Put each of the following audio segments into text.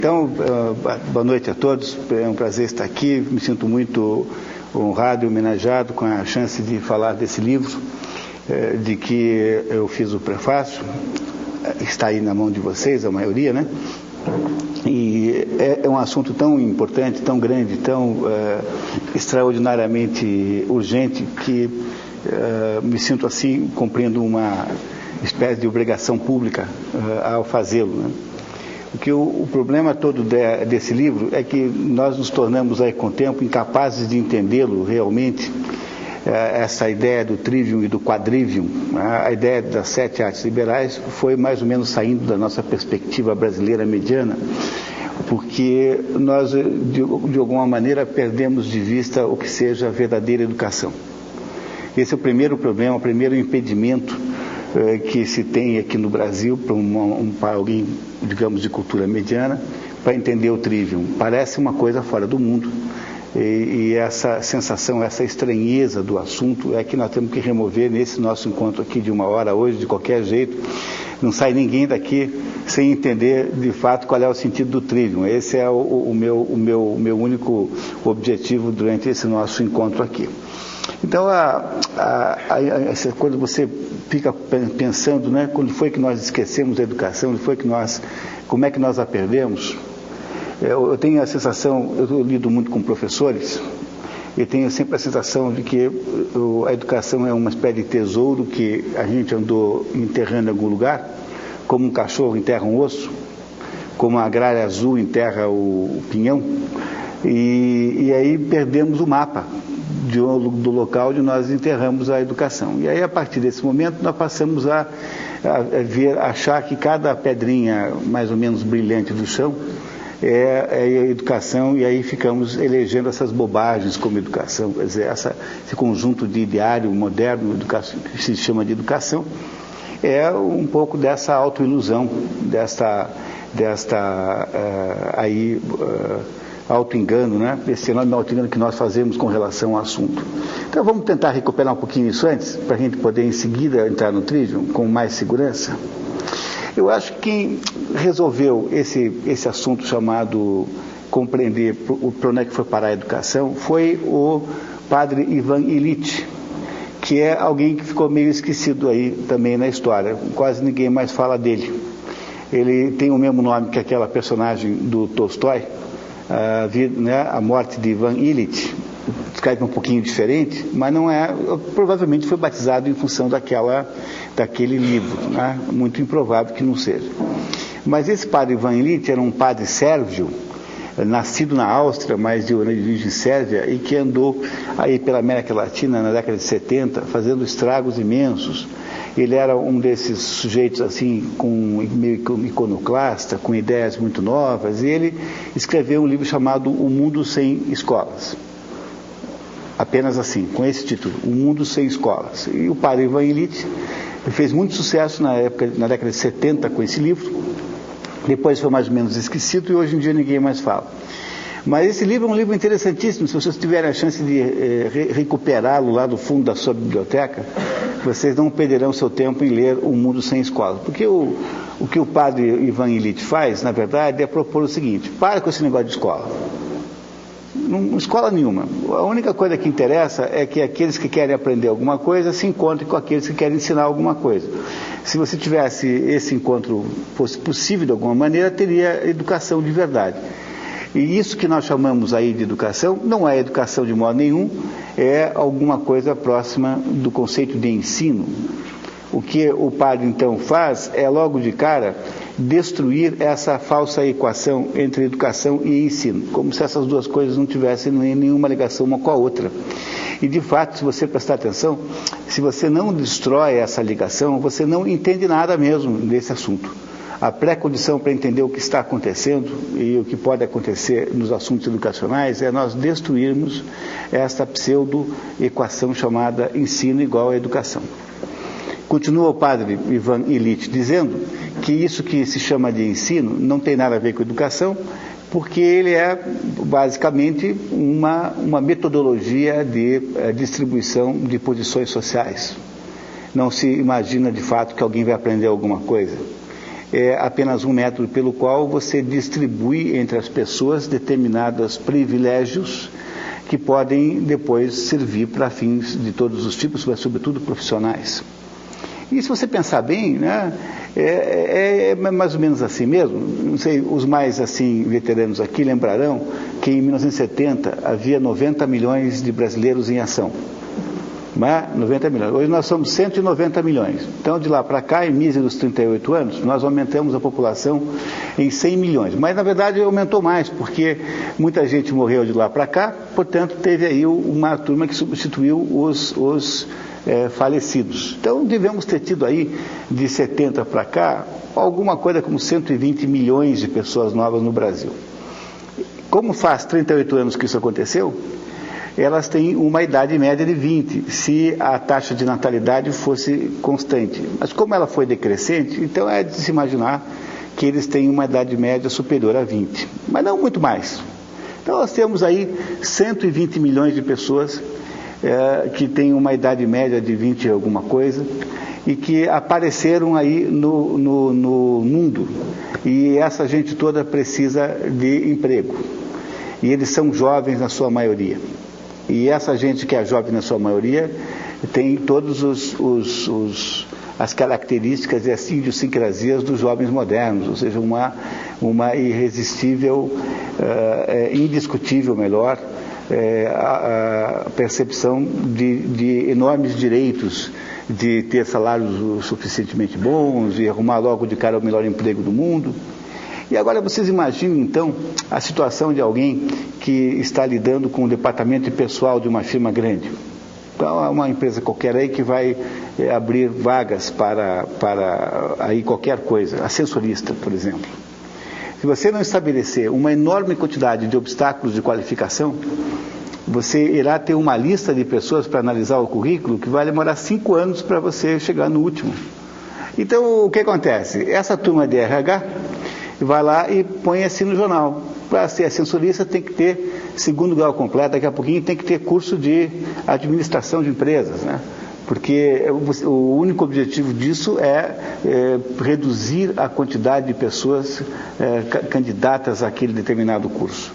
Então, boa noite a todos, é um prazer estar aqui, me sinto muito honrado e homenageado com a chance de falar desse livro, de que eu fiz o prefácio, está aí na mão de vocês, a maioria, né? E é um assunto tão importante, tão grande, tão extraordinariamente urgente, que me sinto assim, cumprindo uma espécie de obrigação pública ao fazê-lo, né? Porque o problema todo desse livro é que nós nos tornamos aí com o tempo incapazes de entendê-lo realmente, essa ideia do trivium e do quadrivium, a ideia das 7 artes liberais foi mais ou menos saindo da nossa perspectiva brasileira mediana, porque nós de alguma maneira perdemos de vista o que seja a verdadeira educação. Esse é o primeiro problema, o primeiro impedimento que se tem aqui no Brasil para alguém, digamos, de cultura mediana, para entender o trivium. Parece uma coisa fora do mundo, e essa sensação, essa estranheza do assunto é que nós temos que remover nesse nosso encontro aqui de 1 hora hoje, de qualquer jeito. Não sai ninguém daqui sem entender de fato qual é o sentido do trivium. Esse é o meu único objetivo durante esse nosso encontro aqui. Então, quando você fica pensando, né, quando foi que nós esquecemos a educação, como é que nós a perdemos, eu tenho a sensação, eu tenho lido muito com professores, e tenho sempre a sensação de que a educação é uma espécie de tesouro que a gente andou enterrando em algum lugar, como um cachorro enterra um osso, como a gralha azul enterra o pinhão, e aí perdemos o mapa do local onde nós enterramos a educação. E aí, a partir desse momento, nós passamos a achar que cada pedrinha mais ou menos brilhante do chão é a educação, e aí ficamos elegendo essas bobagens como educação. Quer dizer, esse conjunto de ideário moderno que se chama de educação é um pouco dessa autoilusão, auto-engano, né? Esse enorme auto-engano que nós fazemos com relação ao assunto. Então vamos tentar recuperar um pouquinho isso antes, para a gente poder em seguida entrar no trivium com mais segurança. Eu acho que quem resolveu esse assunto chamado compreender para onde é que foi parar a educação foi o padre Ivan Illich, que é alguém que ficou meio esquecido aí também na história, quase ninguém mais fala dele. Ele tem o mesmo nome que aquela personagem do Tolstói, a morte de Ivan Illich, escreve um pouquinho diferente, mas não é, provavelmente foi batizado em função daquele livro, né? Muito improvável que não seja. Mas esse padre Ivan Illich era um padre sérvio, nascido na Áustria, mas de origem sérvia, e que andou aí pela América Latina na década de 70, fazendo estragos imensos. Ele era um desses sujeitos assim, meio iconoclasta, com ideias muito novas, e ele escreveu um livro chamado O Mundo Sem Escolas. Apenas assim, com esse título, O Mundo Sem Escolas. E o padre Ivan Illich fez muito sucesso na década de 70 com esse livro, depois foi mais ou menos esquecido e hoje em dia ninguém mais fala. Mas esse livro é um livro interessantíssimo. Se vocês tiverem a chance de recuperá-lo lá do fundo da sua biblioteca, vocês não perderão seu tempo em ler O Mundo Sem Escola. Porque o que o padre Ivan Illich faz, na verdade, é propor o seguinte: para com esse negócio de escola. Não escola nenhuma. A única coisa que interessa é que aqueles que querem aprender alguma coisa se encontrem com aqueles que querem ensinar alguma coisa. Se você tivesse esse encontro, fosse possível de alguma maneira, teria educação de verdade. E isso que nós chamamos aí de educação não é educação de modo nenhum, é alguma coisa próxima do conceito de ensino. O que o padre então faz é logo de cara destruir essa falsa equação entre educação e ensino, como se essas duas coisas não tivessem nenhuma ligação uma com a outra. E de fato, se você prestar atenção, se você não destrói essa ligação, você não entende nada mesmo desse assunto. A pré-condição para entender o que está acontecendo e o que pode acontecer nos assuntos educacionais é nós destruirmos esta pseudo-equação chamada ensino igual a educação. Continua o padre Ivan Illich dizendo que isso que se chama de ensino não tem nada a ver com educação, porque ele é basicamente uma metodologia de distribuição de posições sociais. Não se imagina de fato que alguém vai aprender alguma coisa. é apenas um método pelo qual você distribui entre as pessoas determinados privilégios que podem depois servir para fins de todos os tipos, mas sobretudo profissionais. E se você pensar bem, né, é mais ou menos assim mesmo. Não sei, os mais assim veteranos aqui lembrarão que em 1970 havia 90 milhões de brasileiros em ação. 90 milhões. Hoje nós somos 190 milhões. Então, de lá para cá, em míseros 38 anos, nós aumentamos a população em 100 milhões. Mas, na verdade, aumentou mais, porque muita gente morreu de lá para cá, portanto, teve aí uma turma que substituiu os falecidos. Então, devemos ter tido aí, de 70 para cá, alguma coisa como 120 milhões de pessoas novas no Brasil. Como faz 38 anos que isso aconteceu, elas têm uma idade média de 20, se a taxa de natalidade fosse constante. Mas como ela foi decrescente, então é de se imaginar que eles têm uma idade média superior a 20, mas não muito mais. Então nós temos aí 120 milhões de pessoas que têm uma idade média de 20 e alguma coisa, e que apareceram aí no mundo. E essa gente toda precisa de emprego. E eles são jovens na sua maioria. E essa gente que é jovem na sua maioria tem todas as características e as idiosincrasias dos jovens modernos, ou seja, uma irresistível, indiscutível melhor, a percepção de enormes direitos, de ter salários suficientemente bons, de arrumar logo de cara o melhor emprego do mundo. E agora vocês imaginem, então, a situação de alguém que está lidando com o departamento de pessoal de uma firma grande. Então, é uma empresa qualquer aí que vai abrir vagas para aí qualquer coisa, ascensorista, por exemplo. Se você não estabelecer uma enorme quantidade de obstáculos de qualificação, você irá ter uma lista de pessoas para analisar o currículo que vai demorar 5 anos para você chegar no último. Então, o que acontece? Essa turma de RH vai lá e põe assim no jornal. Para ser ascensorista tem que ter segundo grau completo, daqui a pouquinho tem que ter curso de administração de empresas, né? Porque o único objetivo disso é reduzir a quantidade de pessoas candidatas àquele determinado curso.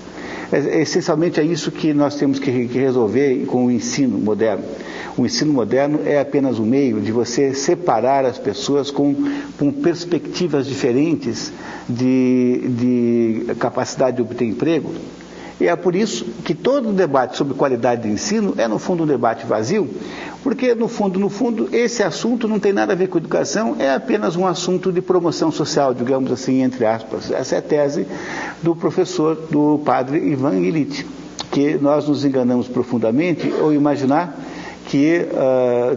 Essencialmente é isso que nós temos que resolver com o ensino moderno. O ensino moderno é apenas um meio de você separar as pessoas com perspectivas diferentes de capacidade de obter emprego. E é por isso que todo o debate sobre qualidade de ensino é, no fundo, um debate vazio, porque, no fundo, esse assunto não tem nada a ver com educação, é apenas um assunto de promoção social, digamos assim, entre aspas. Essa é a tese do professor, do padre Ivan Illich, que nós nos enganamos profundamente ao imaginar que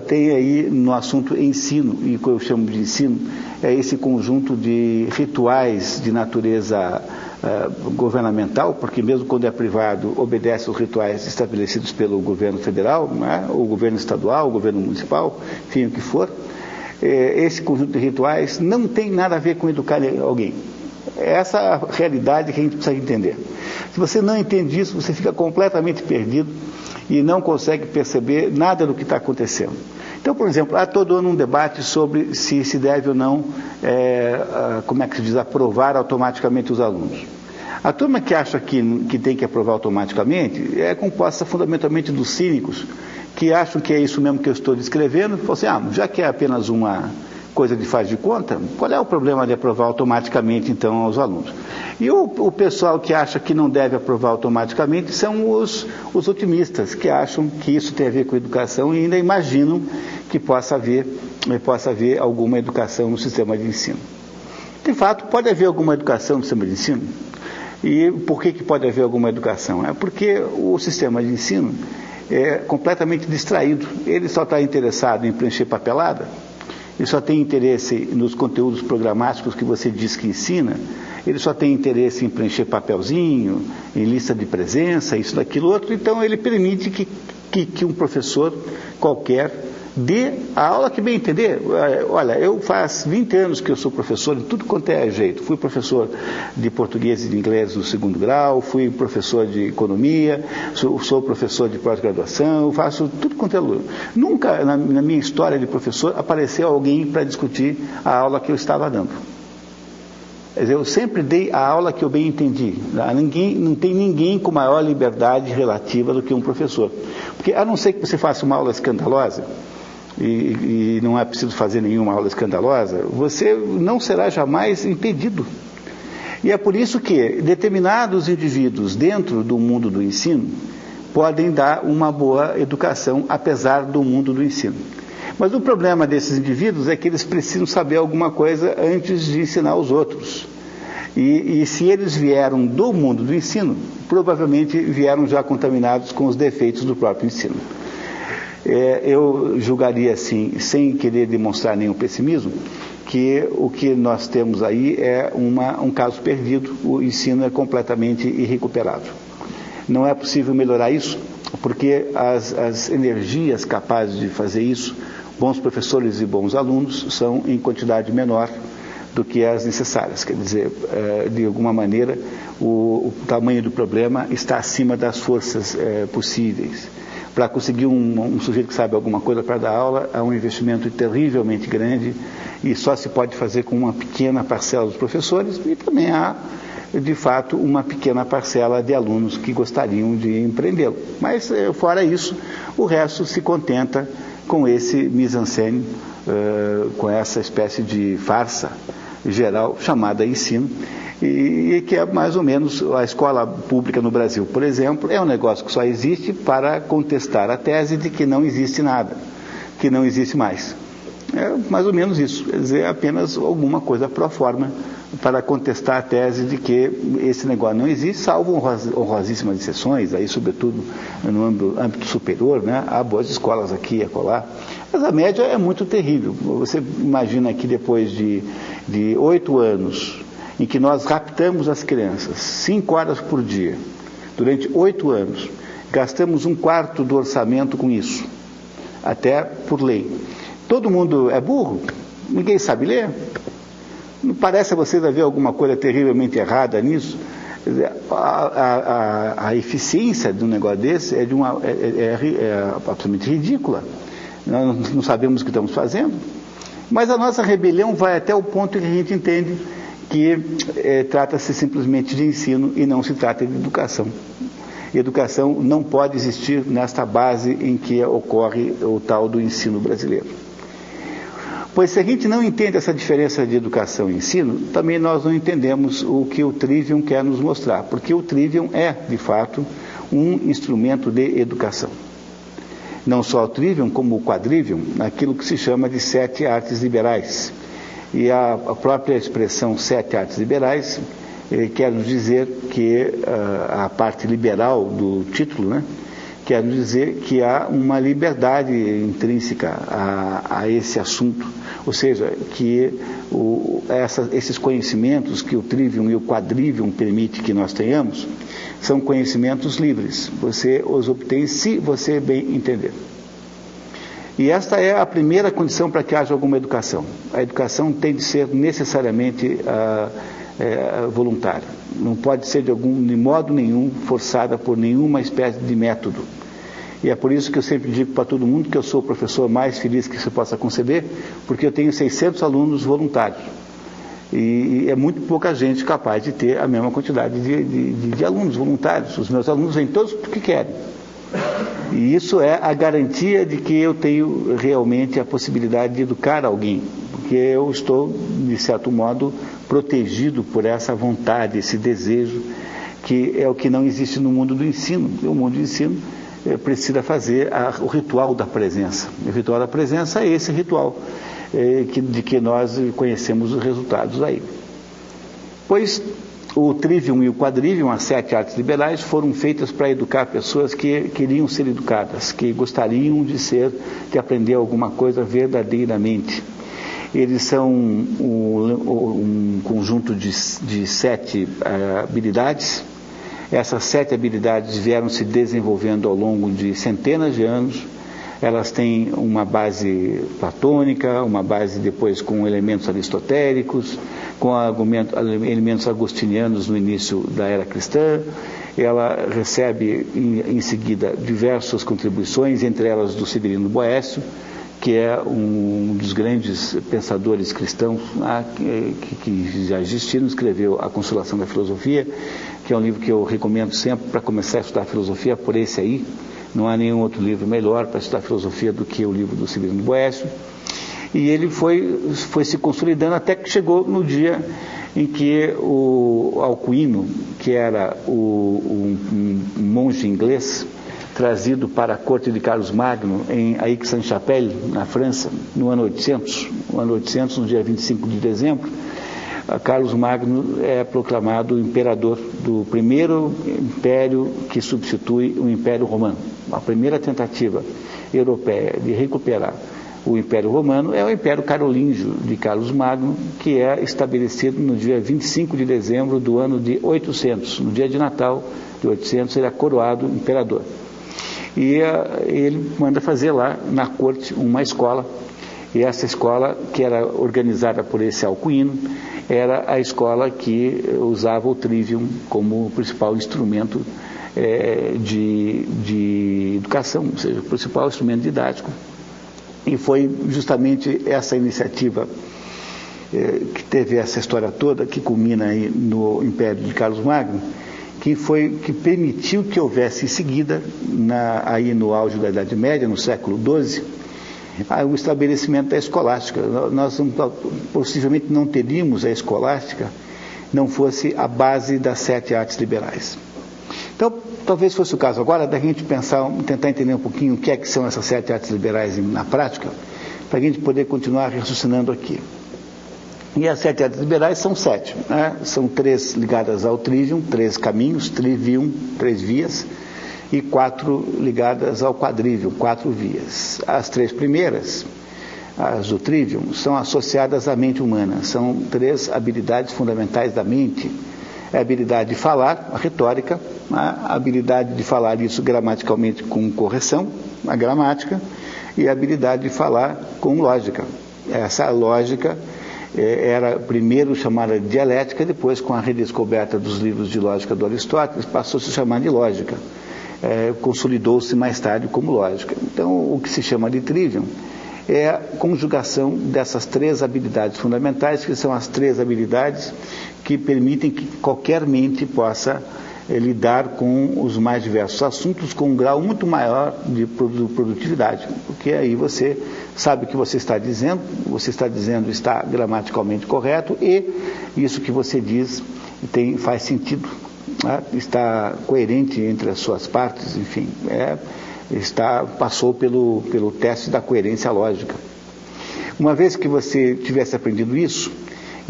tem aí no assunto ensino, e o que eu chamo de ensino é esse conjunto de rituais de natureza governamental, porque mesmo quando é privado, obedece aos rituais estabelecidos pelo governo federal, né, o governo estadual, o governo municipal, enfim, o que for. Esse conjunto de rituais não tem nada a ver com educar alguém. Essa é a realidade que a gente precisa entender. Se você não entende isso, você fica completamente perdido e não consegue perceber nada do que está acontecendo. Então, por exemplo, há todo ano um debate sobre se deve ou não, como é que se diz, aprovar automaticamente os alunos. A turma que acha que tem que aprovar automaticamente é composta fundamentalmente dos cínicos, que acham que é isso mesmo que eu estou descrevendo, e falam assim, já que é apenas uma coisa de faz de conta, qual é o problema de aprovar automaticamente, então, aos alunos? E o pessoal que acha que não deve aprovar automaticamente são os otimistas, que acham que isso tem a ver com educação e ainda imaginam que possa haver alguma educação no sistema de ensino. De fato, pode haver alguma educação no sistema de ensino. E por que pode haver alguma educação? É porque o sistema de ensino é completamente distraído. Ele só está interessado em preencher papelada, ele só tem interesse nos conteúdos programáticos que você diz que ensina, ele só tem interesse em preencher papelzinho, em lista de presença, isso, daquilo, outro. Então ele permite que um professor qualquer dê a aula que bem entender. Olha, eu faz 20 anos que eu sou professor em tudo quanto é jeito. Fui professor de português e de inglês no 2º grau, fui professor de economia, sou professor de pós-graduação, faço tudo quanto é lugar. Nunca na minha história de professor apareceu alguém para discutir a aula que eu estava dando. Quer dizer, eu sempre dei a aula que eu bem entendi. Não tem ninguém com maior liberdade relativa do que um professor. Porque, a não ser que você faça uma aula escandalosa, e não é preciso fazer nenhuma aula escandalosa, você não será jamais impedido. E é por isso que determinados indivíduos dentro do mundo do ensino podem dar uma boa educação, apesar do mundo do ensino. Mas o problema desses indivíduos é que eles precisam saber alguma coisa antes de ensinar os outros. E se eles vieram do mundo do ensino, provavelmente vieram já contaminados com os defeitos do próprio ensino. Eu julgaria assim, sem querer demonstrar nenhum pessimismo, que o que nós temos aí é um caso perdido. O ensino é completamente irrecuperável. Não é possível melhorar isso, porque as energias capazes de fazer isso, bons professores e bons alunos, são em quantidade menor do que as necessárias. Quer dizer, de alguma maneira, o tamanho do problema está acima das forças possíveis. Para conseguir um sujeito que sabe alguma coisa para dar aula, há um investimento terrivelmente grande e só se pode fazer com uma pequena parcela dos professores, e também há, de fato, uma pequena parcela de alunos que gostariam de empreendê-lo. Mas, fora isso, o resto se contenta com esse mise-en-scène, com essa espécie de farsa geral chamada ensino, e que é mais ou menos a escola pública no Brasil, por exemplo, é um negócio que só existe para contestar a tese de que não existe nada, que não existe mais. É mais ou menos isso, quer dizer, apenas alguma coisa pro forma para contestar a tese de que esse negócio não existe, salvo honrosíssimas exceções, aí sobretudo no âmbito superior, né? Há boas escolas aqui e acolá, mas a média é muito terrível. Você imagina que depois de 8 anos, em que nós raptamos as crianças 5 horas por dia, durante 8 anos, gastamos 1/4 do orçamento com isso, até por lei. Todo mundo é burro? Ninguém sabe ler? Não parece a vocês haver alguma coisa terrivelmente errada nisso? A eficiência de um negócio desse é absolutamente ridícula. Nós não sabemos o que estamos fazendo. Mas a nossa rebelião vai até o ponto em que a gente entende que trata-se simplesmente de ensino e não se trata de educação. Educação não pode existir nesta base em que ocorre o tal do ensino brasileiro. Pois se a gente não entende essa diferença de educação e ensino, também nós não entendemos o que o Trivium quer nos mostrar, porque o Trivium é, de fato, um instrumento de educação. Não só o Trivium, como o Quadrivium, aquilo que se chama de 7 artes liberais. E a própria expressão 7 artes liberais quer nos dizer que a parte liberal do título, né, quer nos dizer que há uma liberdade intrínseca a esse assunto, ou seja, que esses conhecimentos que o Trivium e o Quadrivium permitem que nós tenhamos, são conhecimentos livres. Você os obtém se você bem entender. E esta é a primeira condição para que haja alguma educação. A educação tem de ser necessariamente voluntária. Não pode ser de modo nenhum forçada por nenhuma espécie de método. E é por isso que eu sempre digo para todo mundo que eu sou o professor mais feliz que se possa conceber, porque eu tenho 600 alunos voluntários. E é muito pouca gente capaz de ter a mesma quantidade de alunos voluntários. Os meus alunos vêm todos porque querem. E isso é a garantia de que eu tenho realmente a possibilidade de educar alguém, porque eu estou, de certo modo, protegido por essa vontade, esse desejo, que é o que não existe no mundo do ensino. O mundo do ensino precisa fazer o ritual da presença. O ritual da presença é esse ritual de que nós conhecemos os resultados aí. Pois o Trivium e o Quadrivium, as 7 artes liberais, foram feitas para educar pessoas que queriam ser educadas, que gostariam de aprender alguma coisa verdadeiramente. Eles são um conjunto de 7 habilidades. Essas 7 habilidades vieram se desenvolvendo ao longo de centenas de anos. Elas têm uma base platônica, uma base depois com elementos aristotélicos, com elementos agostinianos no início da era cristã. Ela recebe em seguida diversas contribuições, entre elas do Severino Boécio, que é um dos grandes pensadores cristãos que já existiram, escreveu A Consolação da Filosofia, que é um livro que eu recomendo sempre para começar a estudar filosofia, por esse aí. Não há nenhum outro livro melhor para estudar filosofia do que o livro do Severino Boécio. E ele foi se consolidando até que chegou no dia em que o Alcuino, que era um monge inglês, trazido para a corte de Carlos Magno em Aix-en-Chapelle, na França, no ano 800, no dia 25 de dezembro, Carlos Magno é proclamado imperador do primeiro império que substitui o Império Romano. A primeira tentativa europeia de recuperar o Império Romano é o Império Carolíngio de Carlos Magno, que é estabelecido no dia 25 de dezembro do ano de 800. No dia de Natal de 800, ele é coroado imperador. E ele manda fazer lá na corte uma escola, e essa escola, que era organizada por esse Alcuino, era a escola que usava o trivium como principal instrumento de educação, ou seja, o principal instrumento didático. E foi justamente essa iniciativa que teve essa história toda, que culmina aí no Império de Carlos Magno, que permitiu que houvesse em seguida, aí no auge da Idade Média, no século XII, o estabelecimento da escolástica. Nós possivelmente não teríamos a escolástica não fosse a base das 7 artes liberais. Então, talvez fosse o caso agora da gente tentar entender um pouquinho o que são essas 7 artes liberais na prática, para a gente poder continuar raciocinando aqui. E as 7 artes liberais são 7, né? São 3 ligadas ao trivium, 3 caminhos, trivium, 3 vias, e 4 ligadas ao quadrivium, 4 vias. As 3 primeiras, as do trivium, são associadas à mente humana, são 3 habilidades fundamentais da mente. É a habilidade de falar, a retórica, a habilidade de falar isso gramaticalmente com correção, a gramática, e a habilidade de falar com lógica. Essa lógica era primeiro chamada de dialética, depois, com a redescoberta dos livros de lógica do Aristóteles, passou a se chamar de lógica. Consolidou-se mais tarde como lógica. Então, o que se chama de trivium é a conjugação dessas 3 habilidades fundamentais, que são as 3 habilidades que permitem que qualquer mente possa lidar com os mais diversos assuntos com um grau muito maior de produtividade, porque aí você sabe o que você está dizendo está gramaticalmente correto, e isso que você diz faz sentido, né? Está coerente entre as suas partes, enfim, passou pelo teste da coerência lógica. Uma vez que você tivesse aprendido isso,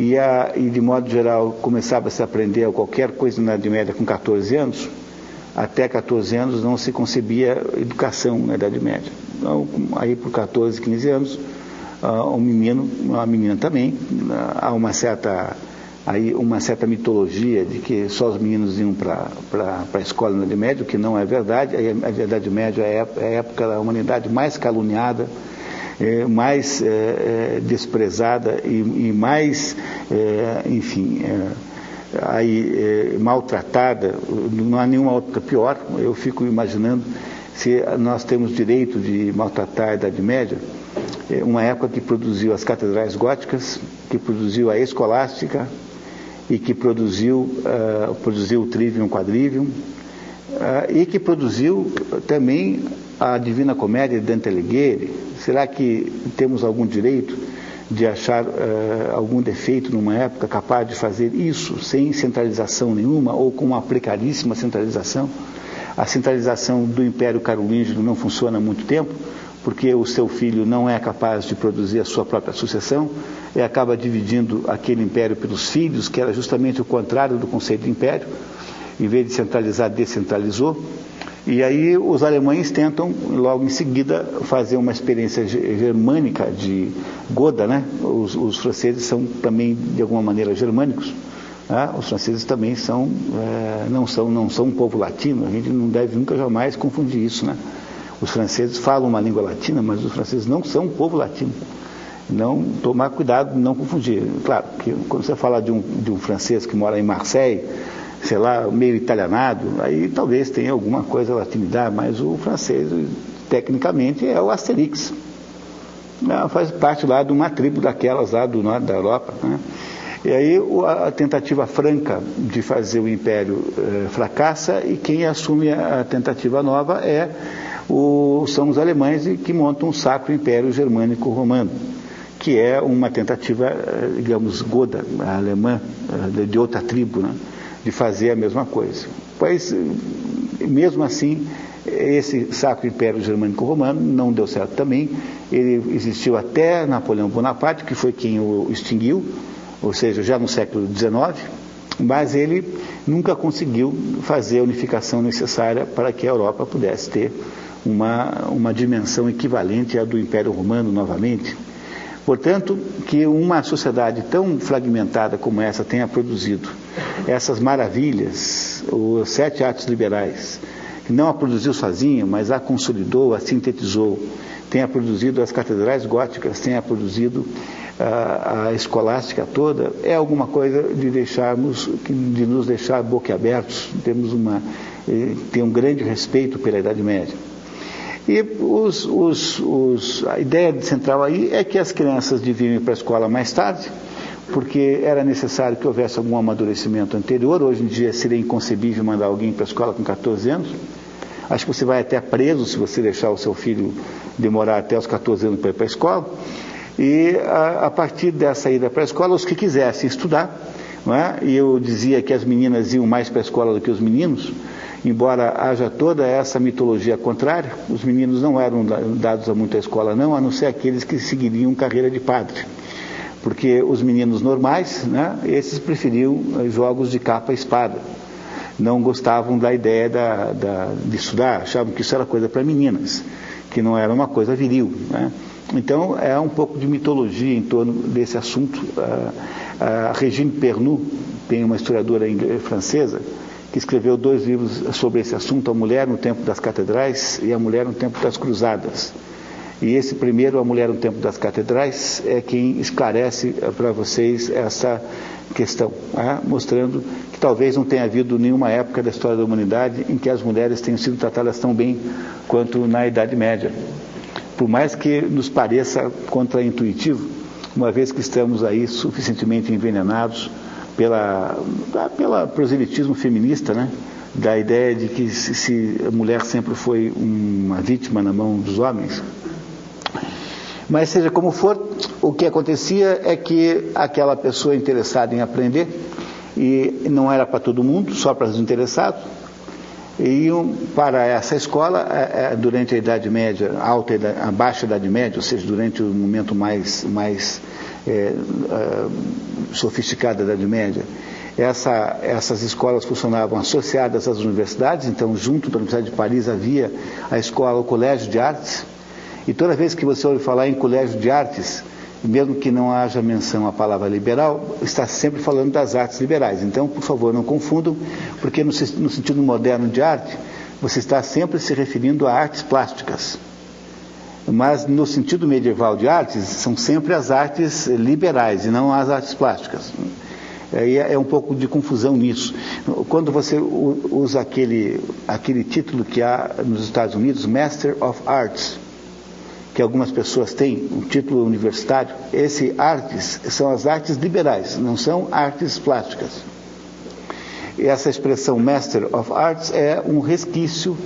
e de modo geral começava a se aprender qualquer coisa na Idade Média com 14 anos, até 14 anos não se concebia educação na Idade Média. Então, aí por 14, 15 anos, um menino, uma menina também, há uma certa mitologia de que só os meninos iam para a escola na Idade Média, o que não é verdade. A Idade Média é a época da humanidade mais caluniada, mais desprezada e mais, maltratada. Não há nenhuma outra pior. Eu fico imaginando se nós temos direito de maltratar a Idade Média, uma época que produziu as catedrais góticas, que produziu a escolástica e que produziu o trivium, o quadrivium, e que produziu também a Divina Comédia de Dante Alighieri. Será que temos algum direito de achar algum defeito numa época capaz de fazer isso sem centralização nenhuma ou com uma precaríssima centralização? A centralização do Império Carolíngio não funciona há muito tempo, porque o seu filho não é capaz de produzir a sua própria sucessão e acaba dividindo aquele império pelos filhos, que era justamente o contrário do conceito de império. Em vez de centralizar, descentralizou. E aí os alemães tentam, logo em seguida, fazer uma experiência germânica de Goda, né? Os franceses são também, de alguma maneira, germânicos. Né? Os franceses também não são um povo latino. A gente não deve nunca jamais confundir isso, né? Os franceses falam uma língua latina, mas os franceses não são um povo latino. Não tomar cuidado de não confundir. Claro, que quando você fala de um francês que mora em Marseille, sei lá, meio italianado, aí talvez tenha alguma coisa latinidade, mas o francês, tecnicamente, é o Asterix. Não, faz parte lá de uma tribo daquelas lá do norte da Europa, né? E aí a tentativa franca de fazer o império fracassa, e quem assume a tentativa nova são os alemães, que montam um sacro império germânico-romano, que é uma tentativa, digamos, goda, alemã, de outra tribo, né, de fazer a mesma coisa. Pois, mesmo assim, esse sacro império germânico-romano não deu certo também. Ele existiu até Napoleão Bonaparte, que foi quem o extinguiu, ou seja, já no século XIX, mas ele nunca conseguiu fazer a unificação necessária para que a Europa pudesse ter uma dimensão equivalente à do Império Romano novamente. Portanto, que uma sociedade tão fragmentada como essa tenha produzido essas maravilhas, os 7 atos liberais, que não a produziu sozinho, mas a consolidou, a sintetizou, tenha produzido as catedrais góticas, tenha produzido a escolástica toda, é alguma coisa de nos deixar boquiabertos. Tem um grande respeito pela Idade Média. E a ideia central aí é que as crianças deviam ir para a escola mais tarde, porque era necessário que houvesse algum amadurecimento anterior. Hoje em dia seria inconcebível mandar alguém para a escola com 14 anos. Acho que você vai até preso se você deixar o seu filho demorar até os 14 anos para ir para a escola. E a partir dessa ida para a escola, os que quisessem estudar, não é? E eu dizia que as meninas iam mais para a escola do que os meninos, embora haja toda essa mitologia contrária. Os meninos não eram dados a muita escola não, a não ser aqueles que seguiriam carreira de padre, porque os meninos normais, né, esses preferiam jogos de capa e espada, não gostavam da ideia de estudar, achavam que isso era coisa para meninas, que não era uma coisa viril, né? Então é um pouco de mitologia em torno desse assunto. A Regine Pernoud, tem uma historiadora francesa, que escreveu 2 livros sobre esse assunto, A Mulher no Tempo das Catedrais e A Mulher no Tempo das Cruzadas. E esse primeiro, A Mulher no Tempo das Catedrais, é quem esclarece para vocês essa questão, né? Mostrando que talvez não tenha havido nenhuma época da história da humanidade em que as mulheres tenham sido tratadas tão bem quanto na Idade Média. Por mais que nos pareça contraintuitivo, uma vez que estamos aí suficientemente envenenados pelo proselitismo feminista, né? Da ideia de que se a mulher sempre foi uma vítima na mão dos homens. Mas seja como for, o que acontecia é que aquela pessoa interessada em aprender, e não era para todo mundo, só para os interessados, iam para essa escola durante a Idade Média, a baixa Idade Média, ou seja, durante o momento mais sofisticado da Idade Média. Essas escolas funcionavam associadas às universidades. Então, junto da Universidade de Paris havia o Colégio de Artes, e toda vez que você ouve falar em Colégio de Artes, mesmo que não haja menção à palavra liberal, está sempre falando das artes liberais. Então, por favor, não confundam, porque no sentido moderno de arte, você está sempre se referindo a artes plásticas. Mas no sentido medieval de artes, são sempre as artes liberais e não as artes plásticas. Aí é um pouco de confusão nisso. Quando você usa aquele título que há nos Estados Unidos, Master of Arts, que algumas pessoas têm, um título universitário, esse artes são as artes liberais, não são artes plásticas. E essa expressão Master of Arts é um resquício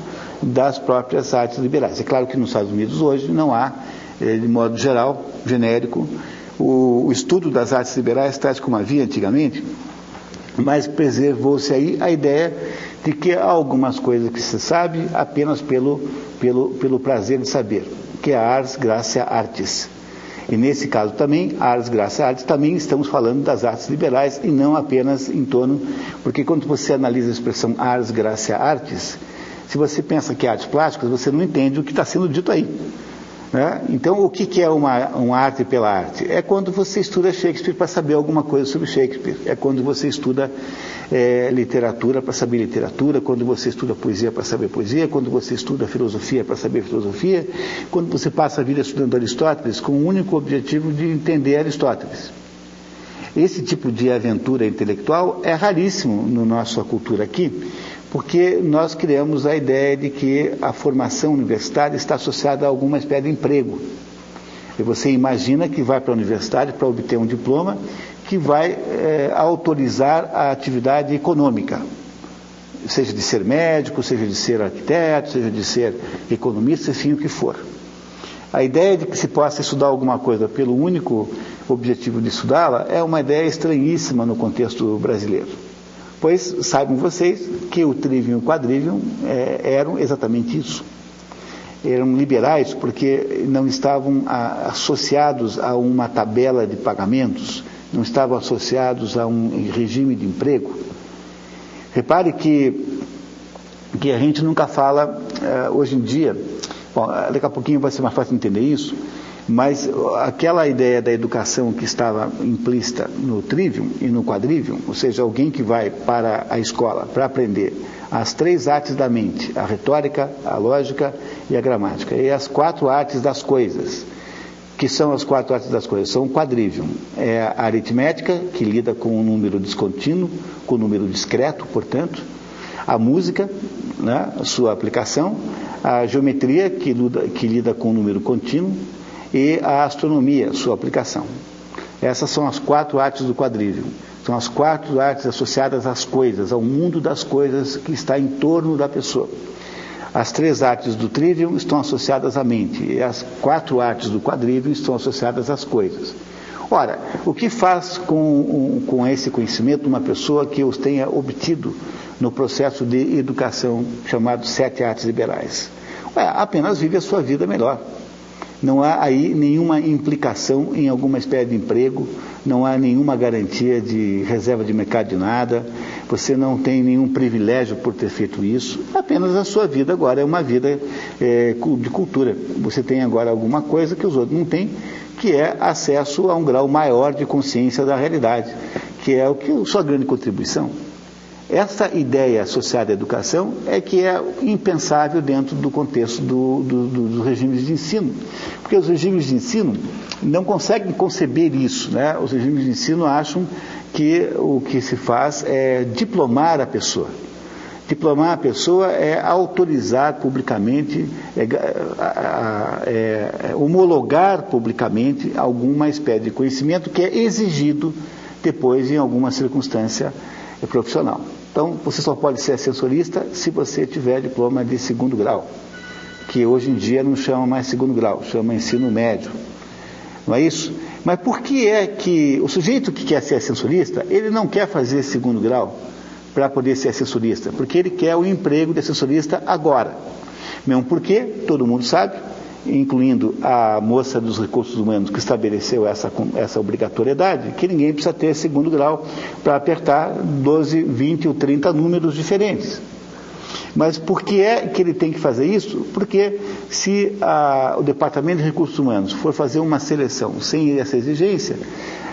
das próprias artes liberais. É claro que nos Estados Unidos hoje não há, de modo geral, genérico, o estudo das artes liberais tais como havia antigamente, mas preservou-se aí a ideia de que há algumas coisas que se sabe apenas pelo prazer de saber, que é ars gratia artis. E nesse caso também, ars gratia artis, também estamos falando das artes liberais e não apenas em torno, porque quando você analisa a expressão ars gratia artis, se você pensa que é artes plásticas, você não entende o que está sendo dito aí, né? Então, o que é uma arte pela arte? É quando você estuda Shakespeare para saber alguma coisa sobre Shakespeare. É quando você estuda literatura para saber literatura, quando você estuda poesia para saber poesia, quando você estuda filosofia para saber filosofia, quando você passa a vida estudando Aristóteles com o único objetivo de entender Aristóteles. Esse tipo de aventura intelectual é raríssimo na nossa cultura aqui, porque nós criamos a ideia de que a formação universitária está associada a alguma espécie de emprego. E você imagina que vai para a universidade para obter um diploma que vai autorizar a atividade econômica, seja de ser médico, seja de ser arquiteto, seja de ser economista, enfim, o que for. A ideia de que se possa estudar alguma coisa pelo único objetivo de estudá-la é uma ideia estranhíssima no contexto brasileiro. Pois saibam vocês que o trivium e o quadrivium eram exatamente isso. Eram liberais porque não estavam associados a uma tabela de pagamentos, não estavam associados a um regime de emprego. Repare que a gente nunca fala, hoje em dia, bom, daqui a pouquinho vai ser mais fácil entender isso, mas aquela ideia da educação que estava implícita no trivium e no quadrivium, ou seja, alguém que vai para a escola para aprender as 3 artes da mente, a retórica, a lógica e a gramática, e as 4 artes das coisas. Que são as 4 artes das coisas? São o quadrivium. É a aritmética, que lida com o número descontínuo, com o número discreto, portanto. A música, né, a sua aplicação. A geometria, que lida com o número contínuo. E a astronomia, sua aplicação. Essas são as 4 artes do quadrivium. São as 4 artes associadas às coisas, ao mundo das coisas que está em torno da pessoa. As 3 artes do trivium estão associadas à mente, e as 4 artes do quadrivium estão associadas às coisas. Ora, o que faz com esse conhecimento uma pessoa que os tenha obtido no processo de educação chamado 7 artes liberais? Apenas vive a sua vida melhor. Não há aí nenhuma implicação em alguma espécie de emprego, não há nenhuma garantia de reserva de mercado de nada, você não tem nenhum privilégio por ter feito isso, apenas a sua vida agora é uma vida de cultura. Você tem agora alguma coisa que os outros não têm, que é acesso a um grau maior de consciência da realidade, que é a sua grande contribuição. Essa ideia associada à educação é que é impensável dentro do contexto dos regimes de ensino. Porque os regimes de ensino não conseguem conceber isso, né? Os regimes de ensino acham que o que se faz é diplomar a pessoa. Diplomar a pessoa é autorizar publicamente, homologar publicamente alguma espécie de conhecimento que é exigido depois em alguma circunstância profissional. Então, você só pode ser ascensorista se você tiver diploma de 2º grau, que hoje em dia não chama mais 2º grau, chama ensino médio. Não é isso? Mas por que é que o sujeito que quer ser ascensorista, ele não quer fazer 2º grau para poder ser ascensorista? Porque ele quer o emprego de ascensorista agora. Mesmo porque, todo mundo sabe, incluindo a moça dos recursos humanos que estabeleceu essa obrigatoriedade, que ninguém precisa ter 2º grau para apertar 12, 20 ou 30 números diferentes. Mas por que é que ele tem que fazer isso? Porque se o Departamento de Recursos Humanos for fazer uma seleção sem essa exigência,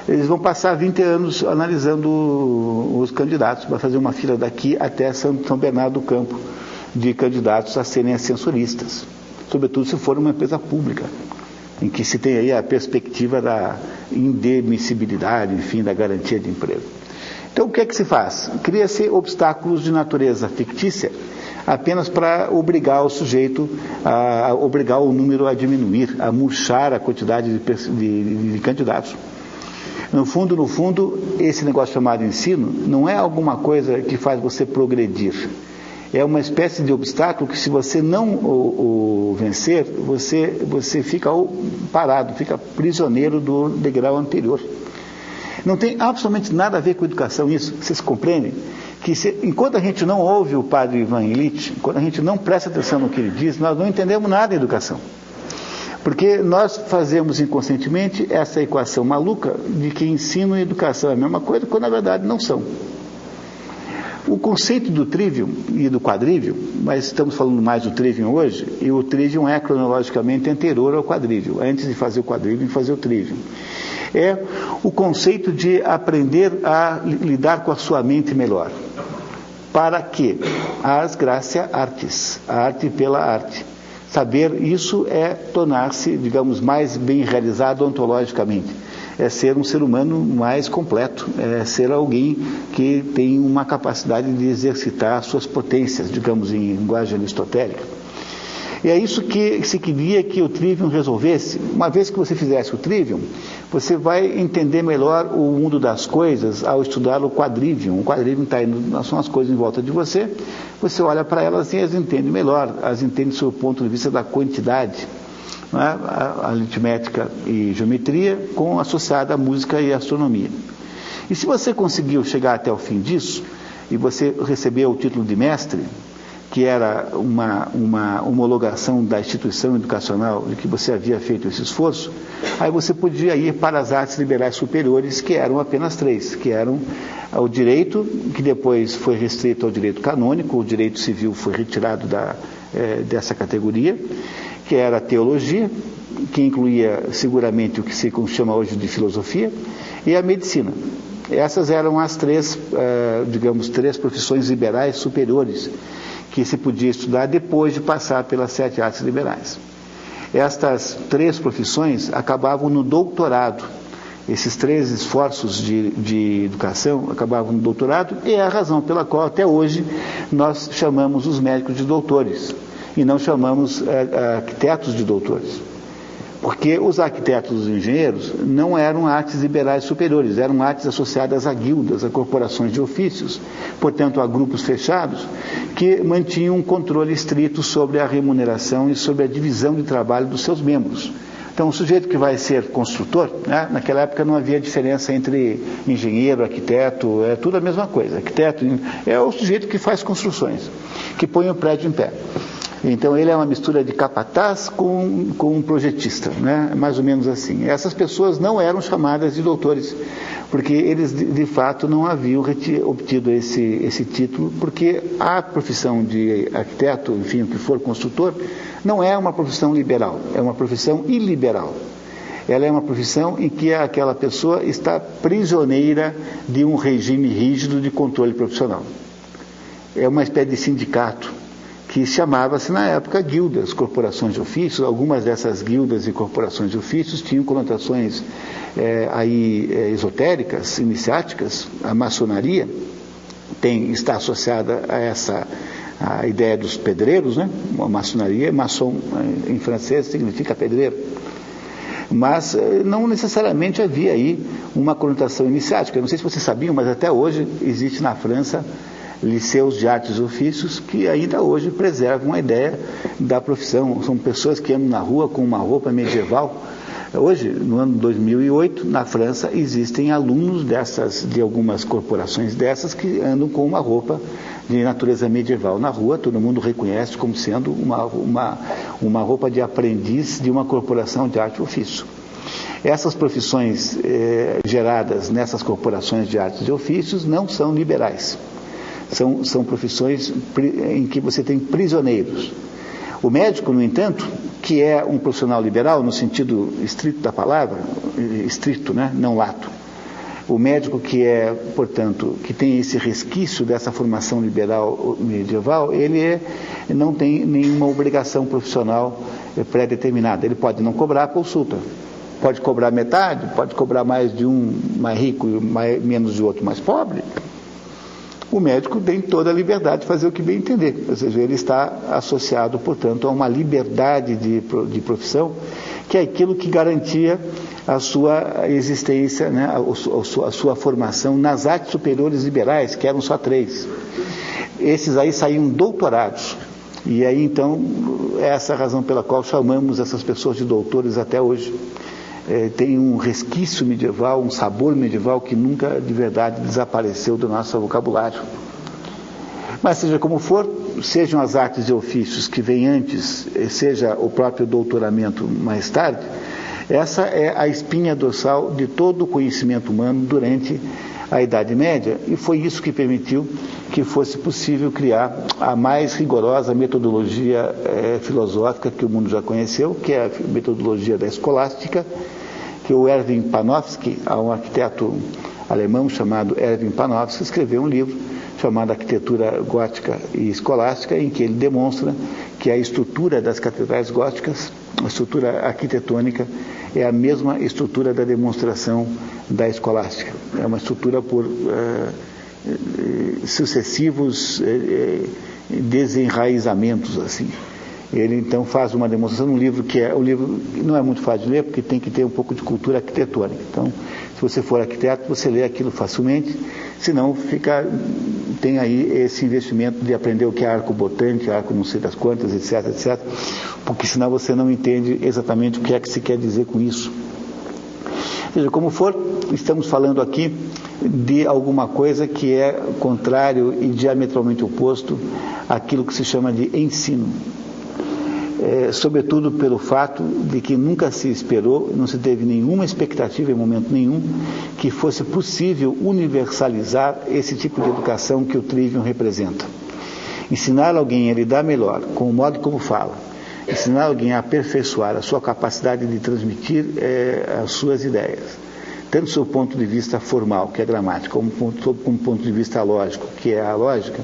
eles vão passar 20 anos analisando os candidatos, vai fazer uma fila daqui até São Bernardo do Campo de candidatos a serem ascensoristas. Sobretudo se for uma empresa pública, em que se tem aí a perspectiva da indemissibilidade, enfim, da garantia de emprego. Então, o que é que se faz? Cria-se obstáculos de natureza fictícia, apenas para obrigar o sujeito, obrigar o número a diminuir, a murchar a quantidade de candidatos. No fundo, esse negócio chamado ensino não é alguma coisa que faz você progredir. É uma espécie de obstáculo que, se você não o vencer, você fica parado, fica prisioneiro do degrau anterior. Não tem absolutamente nada a ver com educação isso. Vocês compreendem? Que enquanto a gente não ouve o padre Ivan Illich, enquanto a gente não presta atenção no que ele diz, nós não entendemos nada da educação. Porque nós fazemos inconscientemente essa equação maluca de que ensino e educação é a mesma coisa, quando na verdade não são. O conceito do trivium e do quadrivium, mas estamos falando mais do trivium hoje, e o trivium é cronologicamente anterior ao quadrivium, antes de fazer o quadrivium, fazer o trivium. É o conceito de aprender a lidar com a sua mente melhor. Para quê? As gracia artis, a arte pela arte. Saber isso é tornar-se, digamos, mais bem realizado ontologicamente. É ser um ser humano mais completo, é ser alguém que tem uma capacidade de exercitar suas potências, digamos, em linguagem aristotélica. E é isso que se queria que o Trivium resolvesse. Uma vez que você fizesse o Trivium, você vai entender melhor o mundo das coisas ao estudar o Quadrivium. O Quadrivium está indo, são as coisas em volta de você, você olha para elas e as entende melhor, as entende sob o ponto de vista da quantidade, não é? A aritmética e geometria associada à música e à astronomia. E se você conseguiu chegar até o fim disso, e você recebeu o título de mestre, que era uma homologação da instituição educacional de que você havia feito esse esforço, aí você podia ir para as artes liberais superiores, que eram apenas 3, que eram o direito, que depois foi restrito ao direito canônico, o direito civil foi retirado dessa categoria, que era a teologia, que incluía seguramente o que se chama hoje de filosofia, e a medicina. Essas eram as 3 profissões liberais superiores que se podia estudar depois de passar pelas 7 artes liberais. Estas 3 profissões acabavam no doutorado. Esses 3 esforços de educação acabavam no doutorado, e é a razão pela qual até hoje nós chamamos os médicos de doutores e não chamamos arquitetos de doutores. Porque os arquitetos e os engenheiros não eram artes liberais superiores, eram artes associadas a guildas, a corporações de ofícios, portanto a grupos fechados, que mantinham um controle estrito sobre a remuneração e sobre a divisão de trabalho dos seus membros. Então, o sujeito que vai ser construtor, né, naquela época não havia diferença entre engenheiro, arquiteto, é tudo a mesma coisa. Arquiteto é o sujeito que faz construções, que põe o prédio em pé. Então, ele é uma mistura de capataz com um projetista, né? Mais ou menos assim. Essas pessoas não eram chamadas de doutores, porque eles, de fato, não haviam obtido esse título, porque a profissão de arquiteto, enfim, o que for construtor, não é uma profissão liberal, é uma profissão iliberal. Ela é uma profissão em que aquela pessoa está prisioneira de um regime rígido de controle profissional. É uma espécie de sindicato, que chamava-se na época guildas, corporações de ofícios. Algumas dessas guildas e corporações de ofícios tinham conotações esotéricas, iniciáticas. A maçonaria está associada a ideia dos pedreiros, né? A maçonaria, maçom em francês significa pedreiro. Mas não necessariamente havia aí uma conotação iniciática. Não sei se vocês sabiam, mas até hoje existe na França liceus de artes e ofícios que ainda hoje preservam a ideia da profissão. São pessoas que andam na rua com uma roupa medieval. Hoje, no ano 2008, na França, existem alunos de algumas corporações dessas que andam com uma roupa de natureza medieval na rua. Todo mundo reconhece como sendo uma roupa de aprendiz de uma corporação de arte e ofício. Essas profissões geradas nessas corporações de artes e ofícios não são liberais. São profissões em que você tem prisioneiros. O médico, no entanto, que é um profissional liberal, no sentido estrito da palavra, estrito, né? Não lato. O médico que portanto, que tem esse resquício dessa formação liberal medieval, ele não tem nenhuma obrigação profissional pré-determinada. Ele pode não cobrar a consulta. Pode cobrar metade, pode cobrar mais de um mais rico e menos de outro mais pobre. O médico tem toda a liberdade de fazer o que bem entender. Ou seja, ele está associado, portanto, a uma liberdade de profissão, que é aquilo que garantia a sua existência, né, a sua formação nas artes superiores liberais, que eram só 3. Esses aí saíam doutorados. E aí, então, é essa a razão pela qual chamamos essas pessoas de doutores até hoje. Tem um resquício medieval, um sabor medieval que nunca de verdade desapareceu do nosso vocabulário. Mas seja como for, sejam as artes e ofícios que vêm antes, seja o próprio doutoramento mais tarde, essa é a espinha dorsal de todo o conhecimento humano durante a Idade Média, e foi isso que permitiu que fosse possível criar a mais rigorosa metodologia filosófica que o mundo já conheceu, que é a metodologia da escolástica, que o Erwin Panofsky, um arquiteto alemão chamado Erwin Panofsky, escreveu um livro chamado Arquitetura Gótica e Escolástica, em que ele demonstra que a estrutura das catedrais góticas, a estrutura arquitetônica, é a mesma estrutura da demonstração da escolástica. É uma estrutura por sucessivos desenraizamentos, assim. Ele então faz uma demonstração num livro que o livro não é muito fácil de ler, porque tem que ter um pouco de cultura arquitetônica. Então, se você for arquiteto, você lê aquilo facilmente, senão tem aí esse investimento de aprender o que é arco botante, arco não sei das quantas, etc, etc, porque senão você não entende exatamente o que é que se quer dizer com isso. Seja como for, estamos falando aqui de alguma coisa que é contrário e diametralmente oposto àquilo que se chama de ensino. Sobretudo pelo fato de que nunca se esperou, não se teve nenhuma expectativa em momento nenhum que fosse possível universalizar esse tipo de educação que o Trivium representa. Ensinar alguém a lidar melhor com o modo como fala, ensinar alguém a aperfeiçoar a sua capacidade de transmitir as suas ideias, tanto do seu ponto de vista formal, que é gramática, como ponto de vista lógico, que é a lógica,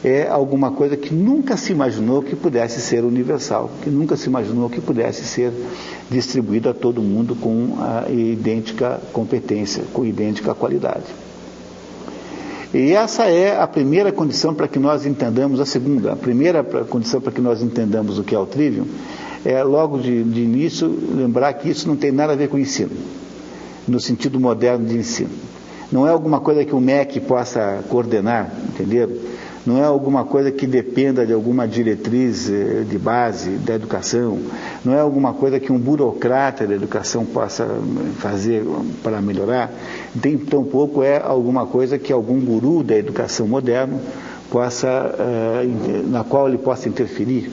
é alguma coisa que nunca se imaginou que pudesse ser universal, que nunca se imaginou que pudesse ser distribuído a todo mundo com a idêntica competência, com idêntica qualidade. E essa é a primeira condição para que nós entendamos. A primeira condição para que nós entendamos o que é o Trivium é, logo de início, lembrar que isso não tem nada a ver com ensino, no sentido moderno de ensino. Não é alguma coisa que o MEC possa coordenar, entendeu? Não é alguma coisa que dependa de alguma diretriz de base da educação, não é alguma coisa que um burocrata da educação possa fazer para melhorar, tampouco é alguma coisa que algum guru da educação moderna na qual ele possa interferir,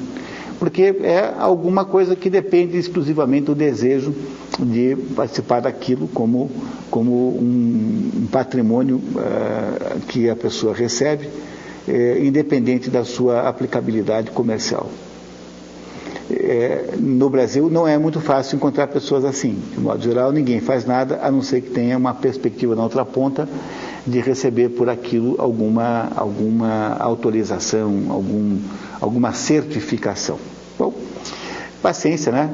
porque é alguma coisa que depende exclusivamente do desejo de participar daquilo como um patrimônio que a pessoa recebe, independente da sua aplicabilidade comercial. No Brasil não é muito fácil encontrar pessoas assim. De modo geral, ninguém faz nada, a não ser que tenha uma perspectiva na outra ponta de receber por aquilo alguma autorização, alguma certificação. Bom, paciência, né?